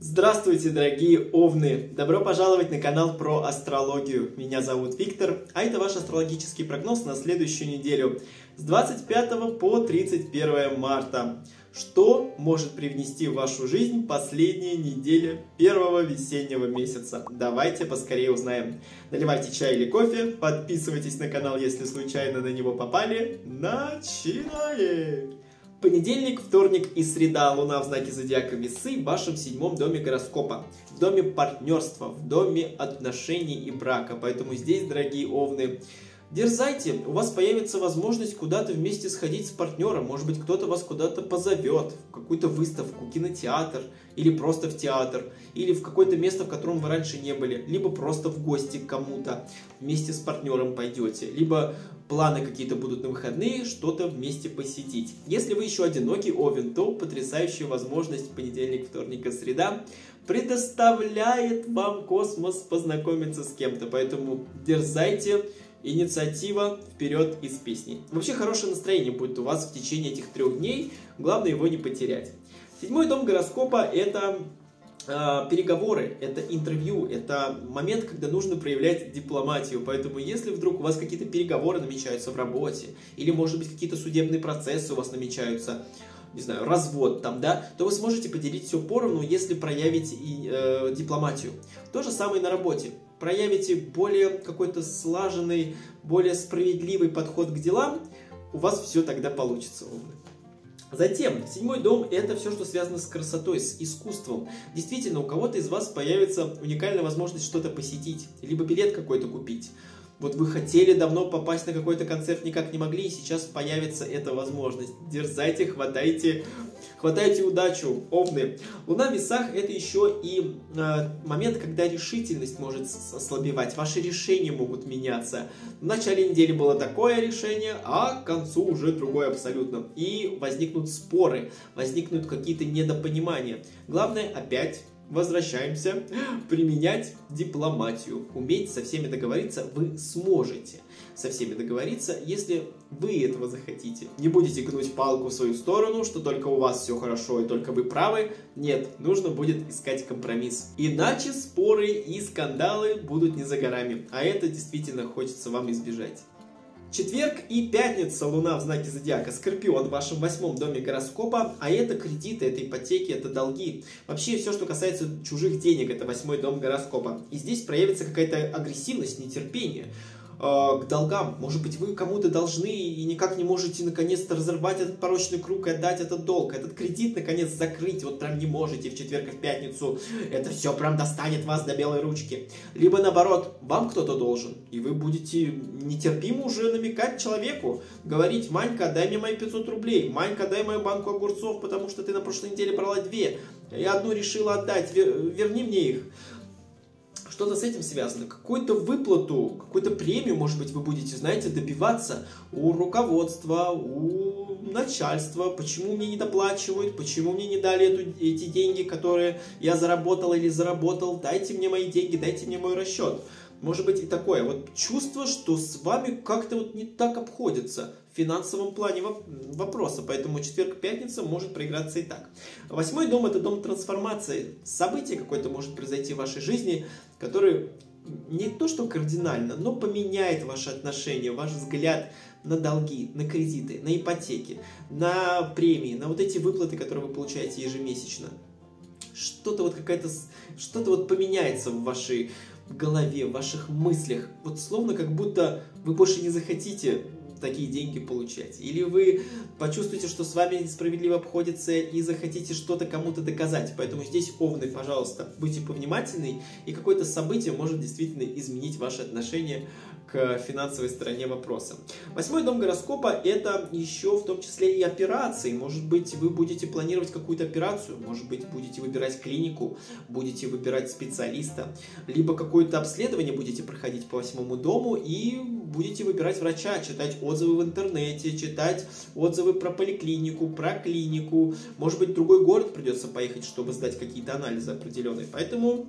Здравствуйте, дорогие овны! Добро пожаловать на канал про астрологию. Меня зовут Виктор, а это ваш астрологический прогноз на следующую неделю с 25 по 31 марта. Что может привнести в вашу жизнь последняя неделя первого весеннего месяца? Давайте поскорее узнаем. Наливайте чай или кофе, подписывайтесь на канал, если случайно на него попали. Начинаем! Понедельник, вторник и среда. Луна в знаке зодиака Весы в вашем 7-м доме гороскопа. В доме партнерства, в доме отношений и брака. Поэтому здесь, дорогие овны, дерзайте. У вас появится возможность куда-то вместе сходить с партнером. Может быть, кто-то вас куда-то позовет. В какую-то выставку, кинотеатр. Или просто в театр. Или в какое-то место, в котором вы раньше не были. Либо просто в гости к кому-то. Вместе с партнером пойдете. Либо планы какие-то будут на выходные, что-то вместе посетить. Если вы еще одинокий овен, то потрясающая возможность понедельник, вторник и среда предоставляет вам космос познакомиться с кем-то. Поэтому дерзайте, инициатива, вперед из песни. Вообще хорошее настроение будет у вас в течение этих 3 дней, главное его не потерять. 7-й дом гороскопа – это переговоры, это интервью, это момент, когда нужно проявлять дипломатию. Поэтому если вдруг у вас какие-то переговоры намечаются в работе, или может быть какие-то судебные процессы у вас намечаются, не знаю, развод там, да, то вы сможете поделить все поровну, если проявите дипломатию. То же самое и на работе. Проявите более какой-то слаженный, более справедливый подход к делам, у вас все тогда получится, овны. Затем, 7-й дом – это все, что связано с красотой, с искусством. Действительно, у кого-то из вас появится уникальная возможность что-то посетить, либо билет какой-то купить. Вот вы хотели давно попасть на какой-то концерт, никак не могли, и сейчас появится эта возможность. Дерзайте, хватайте удачу, овны. Луна в весах – это еще и момент, когда решительность может ослабевать, ваши решения могут меняться. В начале недели было такое решение, а к концу уже другое абсолютно. И возникнут споры, возникнут какие-то недопонимания. Главное опять возвращаемся, применять дипломатию. Уметь со всеми договориться вы сможете. Со всеми договориться, если вы этого захотите. Не будете гнуть палку в свою сторону, что только у вас все хорошо и только вы правы. Нет, нужно будет искать компромисс. Иначе споры и скандалы будут не за горами. А это действительно хочется вам избежать. Четверг и пятница, Луна в знаке зодиака Скорпион в вашем 8-м доме гороскопа, а это кредиты, это ипотеки, это долги. Вообще все, что касается чужих денег, это 8-й дом гороскопа. И здесь проявится какая-то агрессивность, нетерпение к долгам. Может быть, вы кому-то должны и никак не можете наконец-то разорвать этот порочный круг и отдать этот долг, этот кредит наконец закрыть, вот прям не можете в четверг и в пятницу. Это все прям достанет вас до белой ручки. Либо наоборот, вам кто-то должен, и вы будете нетерпимо уже намекать человеку, говорить: Манька, дай мне мои 500 рублей, Манька, дай мою банку огурцов, потому что ты на прошлой неделе брала 2, я одну решила отдать, верни мне их. Что-то с этим связано. Какую-то выплату, какую-то премию, может быть, вы будете, знаете, добиваться у руководства, у начальства. Почему мне не доплачивают, почему мне не дали эти деньги, которые я заработал или заработал. Дайте мне мои деньги, дайте мне мой расчет. Может быть и такое вот чувство, что с вами как-то вот не так обходится в финансовом плане вопроса. Поэтому четверг-пятница может проиграться и так. 8-й дом – это дом трансформации. Событие какое-то может произойти в вашей жизни, которое не то что кардинально, но поменяет ваши отношения, ваш взгляд на долги, на кредиты, на ипотеки, на премии, на вот эти выплаты, которые вы получаете ежемесячно. Что-то вот поменяется в вашей голове, в ваших мыслях. Вот словно как будто вы больше не захотите такие деньги получать. Или вы почувствуете, что с вами несправедливо обходится и захотите что-то кому-то доказать. Поэтому здесь, овны, пожалуйста, будьте повнимательны, и какое-то событие может действительно изменить ваши отношения к финансовой стороне вопроса. 8-й дом гороскопа – это еще в том числе и операции. Может быть, вы будете планировать какую-то операцию, может быть, будете выбирать клинику, будете выбирать специалиста, либо какое-то обследование будете проходить по 8-му дому и будете выбирать врача, читать отзывы в интернете, читать отзывы про поликлинику, про клинику. Может быть, в другой город придется поехать, чтобы сдать какие-то анализы определенные. Поэтому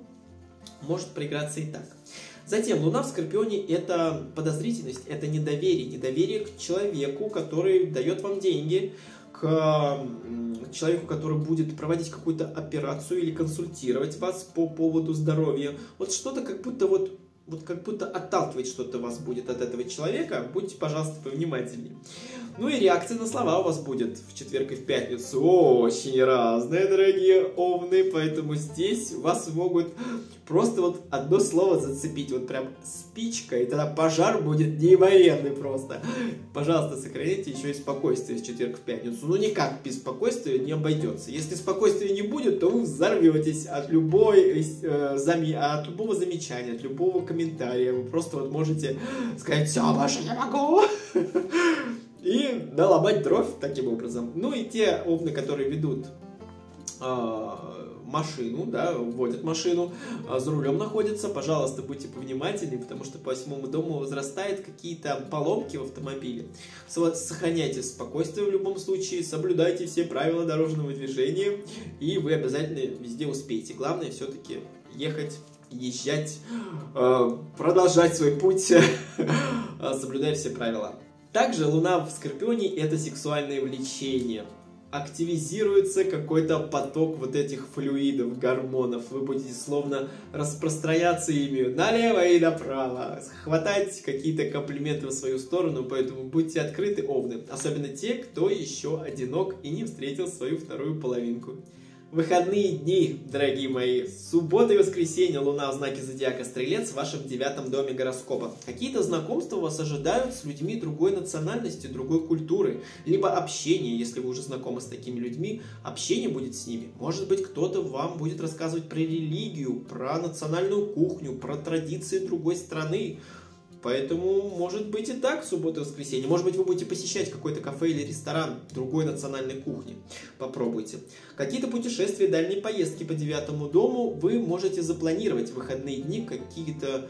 может проиграться и так. Затем Луна в Скорпионе – это подозрительность, это недоверие. Недоверие к человеку, который дает вам деньги, к к человеку, который будет проводить какую-то операцию или консультировать вас по поводу здоровья. Вот что-то как будто отталкивать что-то вас будет от этого человека. Будьте, пожалуйста, повнимательнее. Ну и реакция на слова у вас будет в четверг и в пятницу очень разные, дорогие овны, поэтому здесь вас могут просто вот одно слово зацепить, вот прям спичка, и тогда пожар будет неимоверный просто. Пожалуйста, сохраняйте еще и спокойствие в четверг в пятницу. Ну никак без спокойствия не обойдется. Если спокойствия не будет, то вы взорветесь от любого замечания, от любого комментария. Вы просто вот можете сказать: все, больше не могу. И наломать дров таким образом. Ну и те овны, которые ведут машину, да, водят машину, за рулем находятся, пожалуйста, будьте повнимательнее, потому что по 8-му дому возрастают какие-то поломки в автомобиле. Сохраняйте спокойствие в любом случае, соблюдайте все правила дорожного движения, и вы обязательно везде успеете. Главное все-таки ехать, езжать, продолжать свой путь, соблюдая все правила. Также Луна в Скорпионе — это сексуальное влечение. Активизируется какой-то поток вот этих флюидов, гормонов. Вы будете словно распространяться ими налево и направо, хватать какие-то комплименты в свою сторону, поэтому будьте открыты, овны. Особенно те, кто еще одинок и не встретил свою вторую половинку. Выходные дни, дорогие мои. Суббота и воскресенье, Луна в знаке зодиака Стрелец в вашем 9-м доме гороскопа. Какие-то знакомства вас ожидают с людьми другой национальности, другой культуры. Либо общение, если вы уже знакомы с такими людьми, общение будет с ними. Может быть, кто-то вам будет рассказывать про религию, про национальную кухню, про традиции другой страны. Поэтому, может быть и так, суббота и воскресенье. Может быть, вы будете посещать какой-то кафе или ресторан другой национальной кухни. Попробуйте. Какие-то путешествия, дальние поездки по 9-му дому вы можете запланировать в выходные дни, какие-то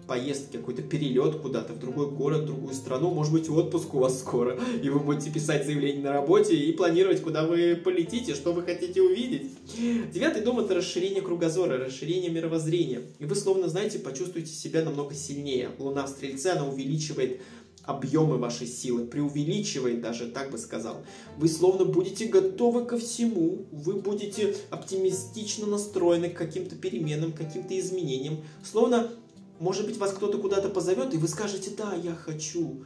поездки, какой-то перелет куда-то в другой город, в другую страну. Может быть, отпуск у вас скоро, и вы будете писать заявление на работе и планировать, куда вы полетите, что вы хотите увидеть. 9-й дом — это расширение кругозора, расширение мировоззрения. И вы, словно, знаете, почувствуете себя намного сильнее. Луна в Стрельце, она увеличивает объемы вашей силы, преувеличивает даже, так бы сказал. Вы словно будете готовы ко всему, вы будете оптимистично настроены к каким-то переменам, к каким-то изменениям. Словно, может быть, вас кто-то куда-то позовет, и вы скажете: да, я хочу.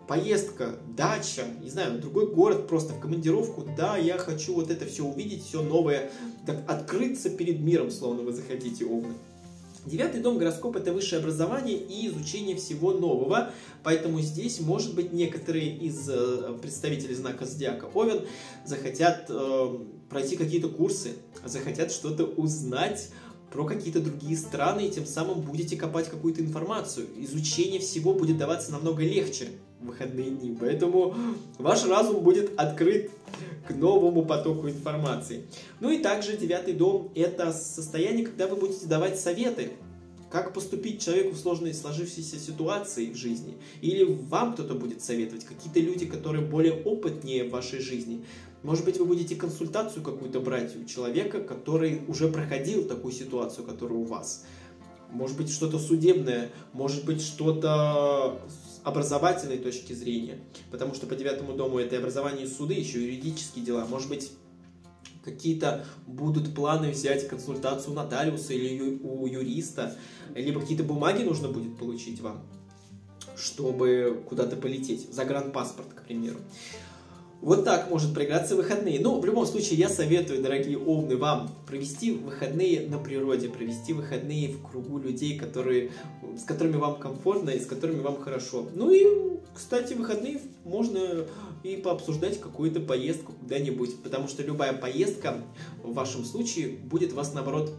Поездка, дача, не знаю, в другой город, просто в командировку, да, я хочу вот это все увидеть, все новое, так открыться перед миром, словно вы захотите, овны. 9-й дом гороскоп — это высшее образование и изучение всего нового, поэтому здесь, может быть, некоторые из представителей знака зодиака Овен захотят пройти какие-то курсы, захотят что-то узнать про какие-то другие страны, и тем самым будете копать какую-то информацию. Изучение всего будет даваться намного легче в выходные дни, поэтому ваш разум будет открыт к новому потоку информации. Ну и также 9-й дом — это состояние, когда вы будете давать советы, как поступить человеку в сложной сложившейся ситуации в жизни. Или вам кто-то будет советовать, какие-то люди, которые более опытнее в вашей жизни. Может быть, вы будете консультацию какую-то брать у человека, который уже проходил такую ситуацию, которая у вас. Может быть, что-то судебное, может быть, что-то с образовательной точки зрения. Потому что по 9-му дому это и образование, и суды, еще юридические дела. Может быть, какие-то будут планы взять консультацию у нотариуса или у юриста, либо какие-то бумаги нужно будет получить вам, чтобы куда-то полететь, загранпаспорт, к примеру. Вот так может проиграться выходные. Но в любом случае я советую, дорогие овны, вам провести выходные на природе, провести выходные в кругу людей, с которыми вам комфортно и с которыми вам хорошо. Ну и, кстати, выходные можно и пообсуждать какую-то поездку куда-нибудь, потому что любая поездка в вашем случае будет вас, наоборот,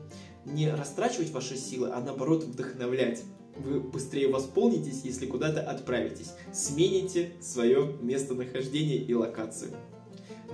не растрачивать ваши силы, а наоборот вдохновлять. Вы быстрее восполнитесь, если куда-то отправитесь. Смените свое местонахождение и локацию.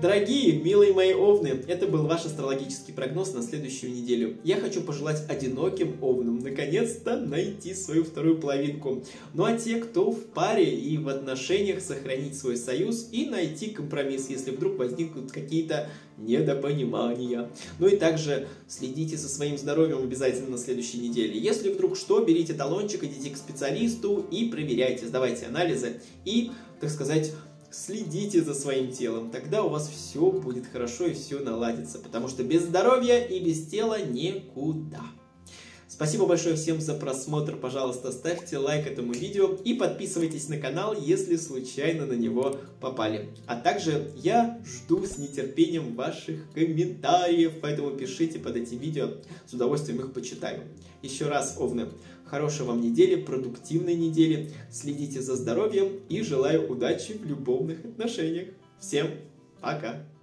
Дорогие, милые мои овны, это был ваш астрологический прогноз на следующую неделю. Я хочу пожелать одиноким овнам наконец-то найти свою вторую половинку. Ну а те, кто в паре и в отношениях, сохранить свой союз и найти компромисс, если вдруг возникнут какие-то недопонимания. Ну и также следите за своим здоровьем обязательно на следующей неделе. Если вдруг что, берите талончик, идите к специалисту и проверяйте, сдавайте анализы и, так сказать, следите за своим телом, тогда у вас все будет хорошо и все наладится, потому что без здоровья и без тела никуда. Спасибо большое всем за просмотр, пожалуйста, ставьте лайк этому видео и подписывайтесь на канал, если случайно на него попали. А также я жду с нетерпением ваших комментариев, поэтому пишите под этим видео, с удовольствием их почитаю. Еще раз, овны, хорошей вам недели, продуктивной недели, следите за здоровьем и желаю удачи в любовных отношениях. Всем пока!